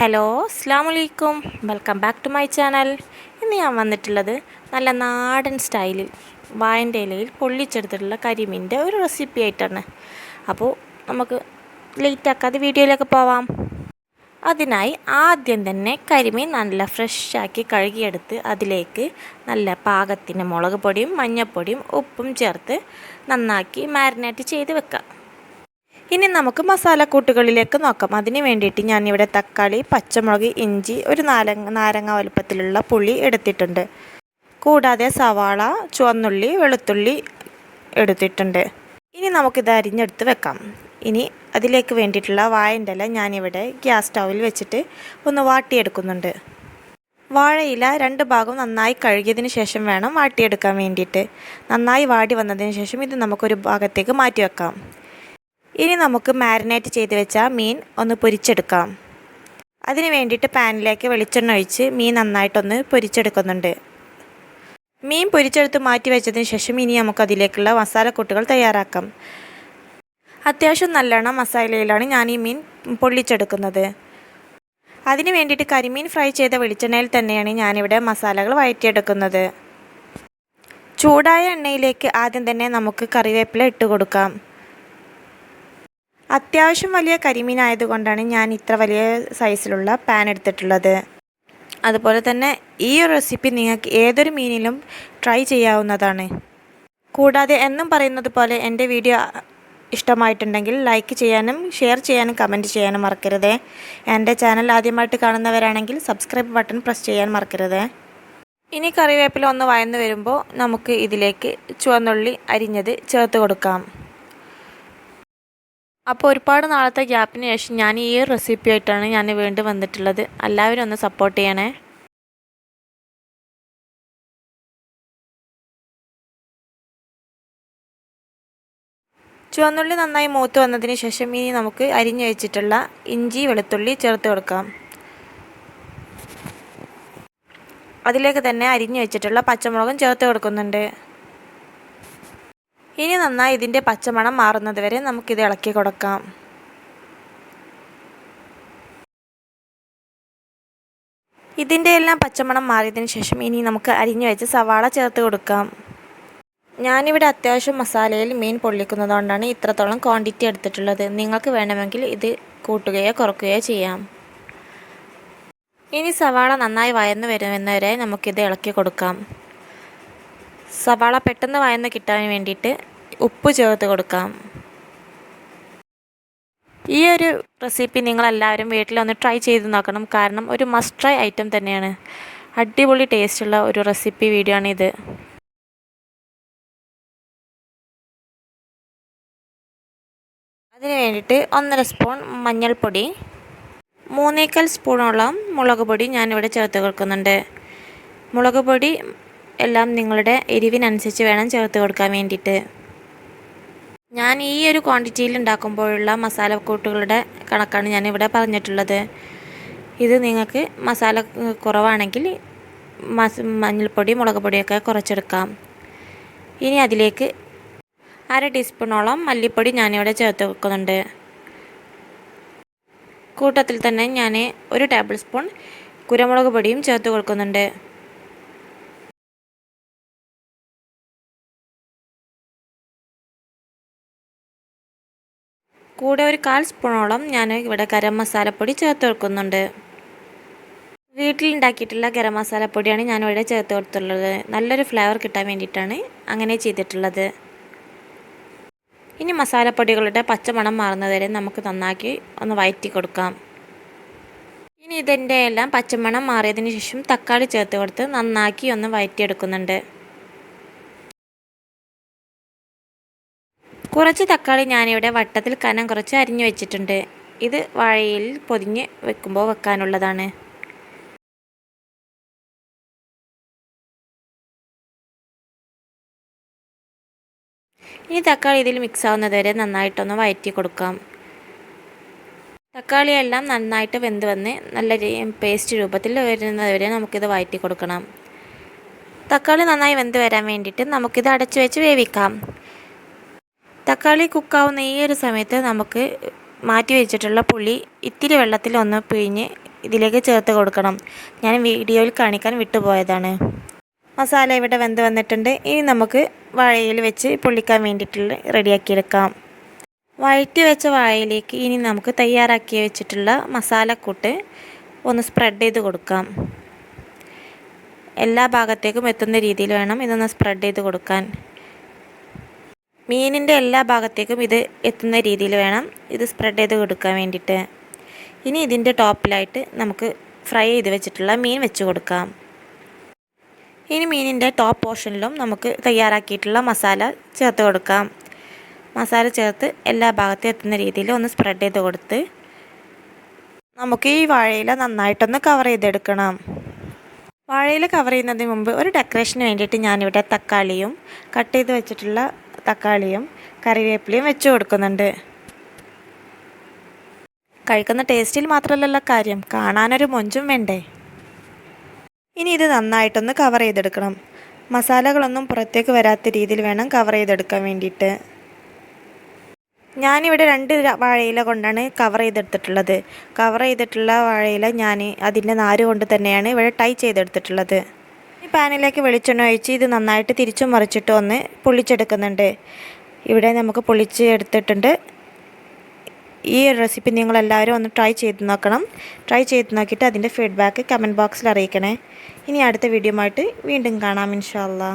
Hello അസ്സലാമു അലൈക്കും, welcome back to my channel. ഇന്ന് ഞാൻ വന്നിട്ടുള്ളത് നല്ല നാടൻ സ്റ്റൈലിൽ വാഴൻ്റെ ഇലയിൽ പൊള്ളിച്ചെടുത്തിട്ടുള്ള കരിമീൻ്റെ ഒരു റെസിപ്പി ആയിട്ടാണ്. അപ്പോൾ നമുക്ക് ലേറ്റ് ആക്കാതെ വീഡിയോയിലേക്ക് പോവാം. അതിനായി ആദ്യം തന്നെ കരിമീൻ നല്ല ഫ്രഷാക്കി കഴുകിയെടുത്ത് അതിലേക്ക് നല്ല പാകത്തിന് മുളക് പൊടിയും മഞ്ഞൾപ്പൊടിയും ഉപ്പും ചേർത്ത് നന്നാക്കി മാരിനേറ്റ് ചെയ്ത് വെക്കാം. ഇനി നമുക്ക് മസാലക്കൂട്ടുകളിലേക്ക് നോക്കാം. അതിന് വേണ്ടിയിട്ട് ഞാനിവിടെ തക്കാളി, പച്ചമുളക്, ഇഞ്ചി, ഒരു നാരങ്ങ വലുപ്പത്തിലുള്ള പുളി എടുത്തിട്ടുണ്ട്. കൂടാതെ സവാള, ചുവന്നുള്ളി, വെളുത്തുള്ളി എടുത്തിട്ടുണ്ട്. ഇനി നമുക്കിത് അരിഞ്ഞെടുത്ത് വെക്കാം. ഇനി അതിലേക്ക് വേണ്ടിയിട്ടുള്ള വാഴൻ്റെ ഇല ഞാനിവിടെ ഗ്യാസ് സ്റ്റൗവിൽ വെച്ചിട്ട് ഒന്ന് വാട്ടിയെടുക്കുന്നുണ്ട്. വാഴയില രണ്ട് ഭാഗവും നന്നായി കഴുകിയതിന് ശേഷം വേണം വാട്ടിയെടുക്കാൻ വേണ്ടിയിട്ട്. നന്നായി വാടി വന്നതിന് ശേഷം ഇത് നമുക്കൊരു ഭാഗത്തേക്ക് മാറ്റി വെക്കാം. ഇനി നമുക്ക് മാരിനേറ്റ് ചെയ്ത് വെച്ച മീൻ ഒന്ന് പൊരിച്ചെടുക്കാം. അതിന് വേണ്ടിയിട്ട് പാനിലേക്ക് വെളിച്ചെണ്ണ ഒഴിച്ച് മീൻ നന്നായിട്ടൊന്ന് പൊരിച്ചെടുക്കുന്നുണ്ട്. മീൻ പൊരിച്ചെടുത്ത് മാറ്റി വെച്ചതിന് ശേഷം ഇനി നമുക്കതിലേക്കുള്ള മസാലക്കൂട്ടുകൾ തയ്യാറാക്കാം. അത്യാവശ്യം നല്ലോണം മസാലയിലാണ് ഞാൻ ഈ മീൻ പൊള്ളിച്ചെടുക്കുന്നത്. അതിന് വേണ്ടിയിട്ട് കരിമീൻ ഫ്രൈ ചെയ്ത വെളിച്ചെണ്ണയിൽ തന്നെയാണ് ഞാനിവിടെ മസാലകൾ വഴറ്റിയെടുക്കുന്നത്. ചൂടായ എണ്ണയിലേക്ക് ആദ്യം തന്നെ നമുക്ക് കറിവേപ്പില ഇട്ട് കൊടുക്കാം. അത്യാവശ്യം വലിയ കരിമീൻ ആയതുകൊണ്ടാണ് ഞാൻ ഇത്ര വലിയ സൈസിലുള്ള പാൻ എടുത്തിട്ടുള്ളത്. അതുപോലെ തന്നെ ഈ ഒരു റെസിപ്പി നിങ്ങൾക്ക് ഏതൊരു മീനിലും ട്രൈ ചെയ്യാവുന്നതാണ്. കൂടാതെ എന്നും പറയുന്നത് പോലെ എൻ്റെ വീഡിയോ ഇഷ്ടമായിട്ടുണ്ടെങ്കിൽ ലൈക്ക് ചെയ്യാനും ഷെയർ ചെയ്യാനും കമൻറ്റ് ചെയ്യാനും മറക്കരുത്. എൻ്റെ ചാനൽ ആദ്യമായിട്ട് കാണുന്നവരാണെങ്കിൽ സബ്സ്ക്രൈബ് ബട്ടൺ പ്രസ് ചെയ്യാൻ മറക്കരുത്. ഇനി കറിവേപ്പില ഒന്ന് വഴന്നു വരുമ്പോൾ നമുക്ക് ഇതിലേക്ക് ചുവന്നുള്ളി അരിഞ്ഞത് ചേർത്ത് കൊടുക്കാം. അപ്പോൾ ഒരുപാട് നാളത്തെ ഗ്യാപ്പിന് ശേഷം ഞാൻ ഈ റെസിപ്പി ആയിട്ടാണ് ഞാൻ വീണ്ടും വന്നിട്ടുള്ളത്. എല്ലാവരും ഒന്ന് സപ്പോർട്ട് ചെയ്യണേ. ചുവന്നുള്ളി നന്നായി മൂത്ത് വന്നതിന് ശേഷം ഇനി നമുക്ക് അരിഞ്ഞു വെച്ചിട്ടുള്ള ഇഞ്ചി വെളുത്തുള്ളി ചേർത്ത് കൊടുക്കാം. അതിലേക്ക് തന്നെ അരിഞ്ഞു വെച്ചിട്ടുള്ള പച്ചമുളകും ചേർത്ത് കൊടുക്കുന്നുണ്ട്. ഇനി നന്നായി ഇതിൻ്റെ പച്ചമണം മാറുന്നത് വരെ നമുക്കിത് ഇളക്കി കൊടുക്കാം. ഇതിൻ്റെ എല്ലാം പച്ചമണം മാറിയതിന് ശേഷം ഇനി നമുക്ക് അരിഞ്ഞു വെച്ച് സവാള ചേർത്ത് കൊടുക്കാം. ഞാനിവിടെ അത്യാവശ്യം മസാലയിൽ മീൻ പൊള്ളിക്കുന്നതുകൊണ്ടാണ് ഇത്രത്തോളം ക്വാണ്ടിറ്റി എടുത്തിട്ടുള്ളത്. നിങ്ങൾക്ക് വേണമെങ്കിൽ ഇത് കൂട്ടുകയോ കുറയ്ക്കുകയോ ചെയ്യാം. ഇനി സവാള നന്നായി വഴന്ന് വരുന്നവരെ നമുക്കിത് ഇളക്കി കൊടുക്കാം. സവാള പെട്ടെന്ന് വഴന്ന് കിട്ടാൻ വേണ്ടിയിട്ട് ഉപ്പ് ചേർത്ത് കൊടുക്കാം. ഈ ഒരു റെസിപ്പി നിങ്ങളെല്ലാവരും വീട്ടിലൊന്ന് ട്രൈ ചെയ്ത് നോക്കണം. കാരണം ഒരു മസ്റ്റ് ട്രൈ ഐറ്റം തന്നെയാണ്. അടിപൊളി ടേസ്റ്റുള്ള ഒരു റെസിപ്പി വീഡിയോ ആണിത്. അതിന് വേണ്ടിയിട്ട് 1.5 സ്പൂൺ മഞ്ഞൾപ്പൊടി, 3/4 സ്പൂണോളം മുളക് പൊടി ഞാനിവിടെ ചേർത്ത് കൊടുക്കുന്നുണ്ട്. മുളക് പൊടി എല്ലാം നിങ്ങളുടെ എരിവിനനുസരിച്ച് വേണം ചേർത്ത് കൊടുക്കാൻ വേണ്ടിയിട്ട്. ഞാൻ ഈ ഒരു ക്വാണ്ടിറ്റിയിൽ ഉണ്ടാക്കുമ്പോഴുള്ള മസാലക്കൂട്ടുകളുടെ കണക്കാണ് ഞാനിവിടെ പറഞ്ഞിട്ടുള്ളത്. ഇത് നിങ്ങൾക്ക് മസാല കുറവാണെങ്കിൽ മഞ്ഞൾപ്പൊടി മുളക് പൊടിയൊക്കെ കുറച്ചെടുക്കാം. ഇനി അതിലേക്ക് 1/2 ടീസ്പൂണോളം മല്ലിപ്പൊടി ഞാനിവിടെ ചേർത്ത് വെക്കുന്നുണ്ട്. കൂട്ടത്തിൽ തന്നെ ഞാൻ 1 ടേബിൾ സ്പൂൺ കുരുമുളക് പൊടിയും ചേർത്ത് കൊടുക്കുന്നുണ്ട്. കൂടെ 1/4 സ്പൂണോളം ഞാൻ ഇവിടെ ഗരം മസാലപ്പൊടി ചേർത്ത് കൊടുക്കുന്നുണ്ട്. വീട്ടിലുണ്ടാക്കിയിട്ടുള്ള ഗരം മസാലപ്പൊടിയാണ് ഞാനിവിടെ ചേർത്ത് കൊടുത്തിട്ടുള്ളത്. നല്ലൊരു ഫ്ലേവർ കിട്ടാൻ വേണ്ടിയിട്ടാണ് അങ്ങനെ ചെയ്തിട്ടുള്ളത്. ഇനി മസാലപ്പൊടികളുടെ പച്ചമണം മാറുന്നതുവരെ നമുക്ക് നന്നാക്കി ഒന്ന് വഴറ്റി കൊടുക്കാം. ഇനി ഇതിൻ്റെ എല്ലാം പച്ചമണം മാറിയതിന് ശേഷം തക്കാളി ചേർത്ത് കൊടുത്ത് നന്നാക്കി ഒന്ന് വഴറ്റിയെടുക്കുന്നുണ്ട്. കുറച്ച് തക്കാളി ഞാനിവിടെ വട്ടത്തിൽ കനം കുറച്ച് അരിഞ്ഞു വെച്ചിട്ടുണ്ട്. ഇത് വാഴയിൽ പൊതിഞ്ഞ് വെക്കുമ്പോൾ വെക്കാനുള്ളതാണ്. ഇനി തക്കാളി ഇതിൽ മിക്സ് ആവുന്നത് വരെ നന്നായിട്ടൊന്ന് വഴറ്റി കൊടുക്കാം. തക്കാളിയെല്ലാം നന്നായിട്ട് വെന്ത് വന്ന് നല്ല പേസ്റ്റ് രൂപത്തിൽ വരുന്നത് വരെ നമുക്കിത് വഴറ്റി കൊടുക്കണം. തക്കാളി നന്നായി വെന്ത് വരാൻ വേണ്ടിയിട്ട് നമുക്കിത് അടച്ചു വെച്ച് വേവിക്കാം. തക്കാളി കുക്കാവുന്ന ഈ ഒരു സമയത്ത് നമുക്ക് മാറ്റി വെച്ചിട്ടുള്ള പുളി ഇത്തിരി വെള്ളത്തിൽ ഒന്ന് പിഴിഞ്ഞ് ഇതിലേക്ക് ചേർത്ത് കൊടുക്കണം. ഞാൻ വീഡിയോയിൽ കാണിക്കാൻ വിട്ടുപോയതാണ്. മസാല ഇവിടെ വെന്ത് വന്നിട്ടുണ്ട്. ഇനി നമുക്ക് വാഴയിൽ വെച്ച് പൊള്ളിക്കാൻ വേണ്ടിയിട്ടുള്ള റെഡിയാക്കിയെടുക്കാം. വഴറ്റി വെച്ച വാഴയിലേക്ക് ഇനി നമുക്ക് തയ്യാറാക്കി വെച്ചിട്ടുള്ള മസാലക്കൂട്ട് ഒന്ന് സ്പ്രെഡ് ചെയ്ത് കൊടുക്കാം. എല്ലാ ഭാഗത്തേക്കും എത്തുന്ന രീതിയിൽ വേണം ഇതൊന്ന് സ്പ്രെഡ് ചെയ്ത് കൊടുക്കാൻ. മീനിൻ്റെ എല്ലാ ഭാഗത്തേക്കും ഇത് എത്തുന്ന രീതിയിൽ വേണം ഇത് സ്പ്രെഡ് ചെയ്ത് കൊടുക്കാൻ വേണ്ടിയിട്ട്. ഇനി ഇതിൻ്റെ ടോപ്പിലായിട്ട് നമുക്ക് ഫ്രൈ ചെയ്ത് വെച്ചിട്ടുള്ള മീൻ വെച്ച് കൊടുക്കാം. ഇനി മീനിൻ്റെ ടോപ്പ് പോർഷനിലും നമുക്ക് തയ്യാറാക്കിയിട്ടുള്ള മസാല ചേർത്ത് കൊടുക്കാം. മസാല ചേർത്ത് എല്ലാ ഭാഗത്തും എത്തുന്ന രീതിയിൽ ഒന്ന് സ്പ്രെഡ് ചെയ്ത് കൊടുത്ത് നമുക്ക് ഈ വാഴയില നന്നായിട്ടൊന്ന് കവർ ചെയ്തെടുക്കണം. വാഴയില കവർ ചെയ്യുന്നതിന് മുമ്പ് ഒരു ഡെക്കറേഷന് വേണ്ടിയിട്ട് ഞാനിവിടെ തക്കാളിയും കട്ട് ചെയ്ത് വെച്ചിട്ടുള്ള തക്കാളിയും കറിവേപ്പിലയും വെച്ച് കൊടുക്കുന്നുണ്ട്. കഴിക്കുന്ന ടേസ്റ്റിൽ മാത്രമല്ലല്ലോ കാര്യം, കാണാനൊരു മൊഞ്ചും വേണ്ടേ. ഇനി ഇത് നന്നായിട്ടൊന്ന് കവർ ചെയ്തെടുക്കണം. മസാലകളൊന്നും പുറത്തേക്ക് വരാത്ത രീതിയിൽ വേണം കവർ ചെയ്തെടുക്കാൻ വേണ്ടിയിട്ട്. ഞാനിവിടെ 2 വാഴയില കൊണ്ടാണ് കവർ ചെയ്തെടുത്തിട്ടുള്ളത്. കവർ ചെയ്തിട്ടുള്ള വാഴയില ഞാൻ അതിൻ്റെ നാര് കൊണ്ട് തന്നെയാണ് ഇവിടെ ടൈ ചെയ്തെടുത്തിട്ടുള്ളത്. ഈ പാനിലേക്ക് വെളിച്ചെണ്ണ ഒഴിച്ച് ഇത് നന്നായിട്ട് തിരിച്ചും മറിച്ചിട്ട് ഒന്ന് പൊള്ളിച്ചെടുക്കുന്നുണ്ട്. ഇവിടെ നമുക്ക് പൊള്ളിച്ച് എടുത്തിട്ടുണ്ട്. ഈ റെസിപ്പി നിങ്ങളെല്ലാവരും ഒന്ന് ട്രൈ ചെയ്ത് നോക്കണം. ട്രൈ ചെയ്ത് നോക്കിയിട്ട് അതിൻ്റെ ഫീഡ്ബാക്ക് കമൻറ്റ് ബോക്സിൽ അറിയിക്കണേ. ഇനി അടുത്ത വീഡിയോ ആയിട്ട് വീണ്ടും കാണാം ഇൻഷാ അല്ലാ.